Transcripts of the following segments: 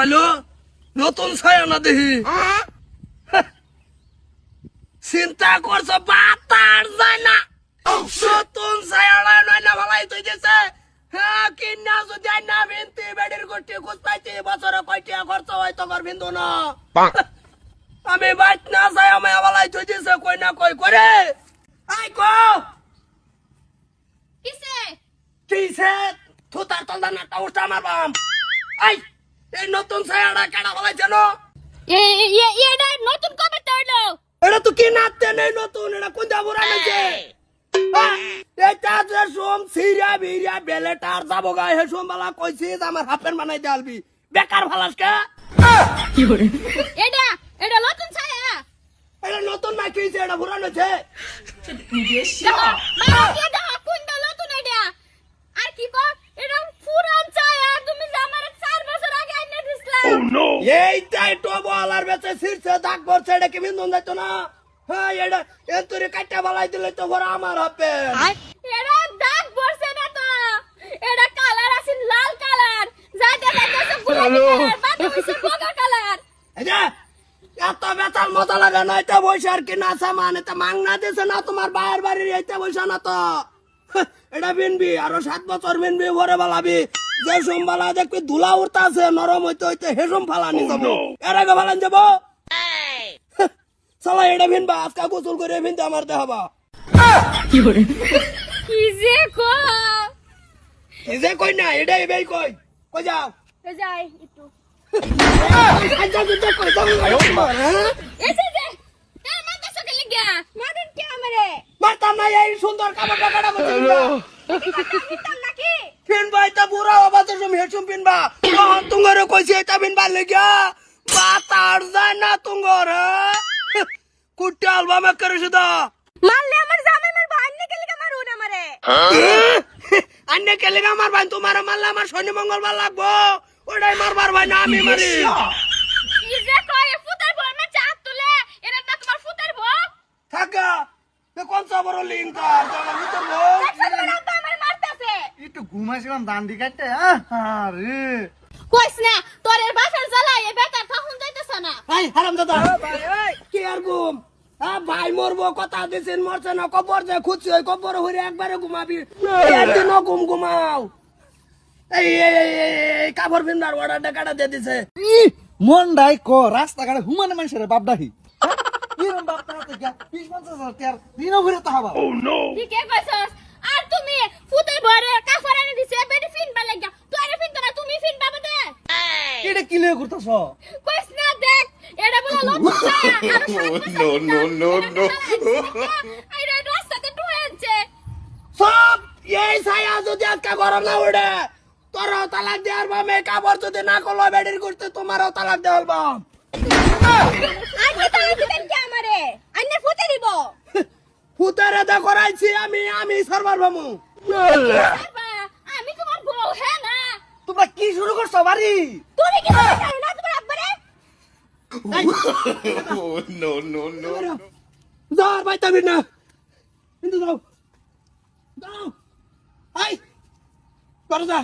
হলো নতুন ছায়া না দেখি চিন্তা করছো বাতার যায় না নতুন ছায়া নয় না ভালাই তুই দিছে হ্যাঁ কিনা যদি না বিনতি বেডির গোষ্ঠী খুঁজ পাইছি বছরে কয়টি খরচ হয় তোমার বিন্দু না আমি বাইত না ছায়া মায়া ভালাই তুই দিছে কই না কই করে আই কো কিসে কিসে থুতার তলদা না টাউটা মারবাম আই এই নতুন ছায়াটা কেডা ভালাই জানো এটা নতুন কবে তৈলো এটা তো কি নাচতে নেই নতুন এটা কোন যাবো রাখছে এটা যে সোম সিরিয়া বিরিয়া বেলেটার যাবো গায়ে হে সোম বালা কইছিস আমার হাফেন বানাই দেলবি বেকার ভালাস কে কি করে এটা নতুন ছায়া এটা নতুন না কি এটা পুরানো আছে মা কি দাও কোন দাও নতুন এটা আর কি কর এটা পুরান ছায়া তুমি যে আমার 4 বছর আগে আইনা দিছলা এইটাই তো বলার বেচে শীর্ষে দাগ পড়ছে এটা কি বিন্দু যাইতো না হ্যাঁ এটা এন্তরে কাটা বালাই দিলে তো ভরা আমার হাফেন এটা দাগ পড়ছে না তো এটা কালার আছে লাল কালার যা দেখা যাচ্ছে গোলাপি কালার বাকি হইছে বগা কালার এই যে এত বেতাল মজা লাগে না এটা বৈশা আর কি না সামান এটা মাংনা দিছে না তোমার বাইরের বাড়ির এইটা বৈশা না তো এটা বিনবি আরো 7 বছর বিনবি ভরে বালাবি যে সোমবালা দেখবি ধুলা উড়তা আছে নরম হইতে হইতে হেসম ফালানি যাবো এর আগে ফালান যাবো সালা এটা বিনবা আজকা গোসল করে বিনতে আমার দেখাবা কি যে কো এই যে কই না এটাই বেই কই কই যাও যাই একটু আচ্ছা তুই কই যাও হ্যাঁ এসে দে এ মাথা সকে লাগা মাদন কে আমারে মারতাম না এই সুন্দর কাপড় কাটা বলছি মিটাম নাকি পিনবা এটা বুড়া বাবা তো তুমি হেসুম পিনবা তুঙ্গরে কইছে এটা পিনবা লাগিয়া বাতার যায় না তুঙ্গর কুটে আলবামে করেছে দা মারলে আমার জামাই মারবো আন্নে কে লাগা মারুন আমারে আন্নে কে লাগা মারবাই তোমার মারলে আমার শনি মঙ্গলবার লাগবো ওটাই মারবার ভাই না আমি মারি কি যে কয় ফুটার বল মে চাপ তুলে এরা না তোমার ফুটার বল থাকা তে কোন সবর লিঙ্ক তার তোমার ভিতর লোক আমার মারতাছে একটু ঘুমাইছিলাম দান্ডি কাটতে আরে কইস না তোর এর বাসার জ্বালাই এ বেটা তখন যাইতেছ না এই হারাম দাদা কি আর ঘুম ভাই মরবো কথা দিছেন মরছে না কবর যে খুঁজছি ওই কবর হইরে একবারে ঘুমাবি একদিনও ঘুমাও এই কাপড় পিন্দার অর্ডারটা কাটা দিয়ে দিছে মন ডাই ক রাস্তাঘাটে হুমানে মানুষের বাপডাহি এরম বাপটা হাতে গিয়া 20-50 টাকার দিন ঘুরে তো হবা ঠিক কইছস আর তুমি ফুটার বরে কাফার এনে দিছে বেটি ফিনবা লাগা তুই আরে ফিনবা না তুমি ফিনবা বদে এটা কি লয়ে করতেছ কইস না দেখ এটা বলা লজ্জা আর নো আইরা রাস্তাতে ঢুয়েছে সব এই ছায়া যদি আজকে গরম না উঠে তোরও তালাক দেওয়ার বামে কাপড় যদি না করলো বেডির করতে তোমারও তালাক দেওয়ার বাম আজকে তো দিবেন কি আমারে আন্নে ফুটে দিব ফুতারে দা করাইছি আমি সরবার বামু আমি তোমার বউ হ্যাঁ না তোমরা কি শুরু করছো বাড়ি তুমি কি জানো না তোমার আব্বারে No. যাও ভাই তুমি না কিন্তু যাও যাও আই করো যা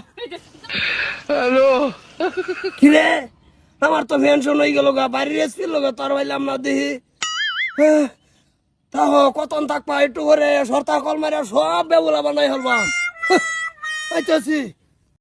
হ্যালো কিরে আমার তো পেনশন হয়ে গেল গা বাড়ির এসপির লোক তোর ভাইলাম না দেখি তাহ কতন থাকবা একটু করে সরতা কল মারে সব বেবুলা বানাই হলবাম আইতাছি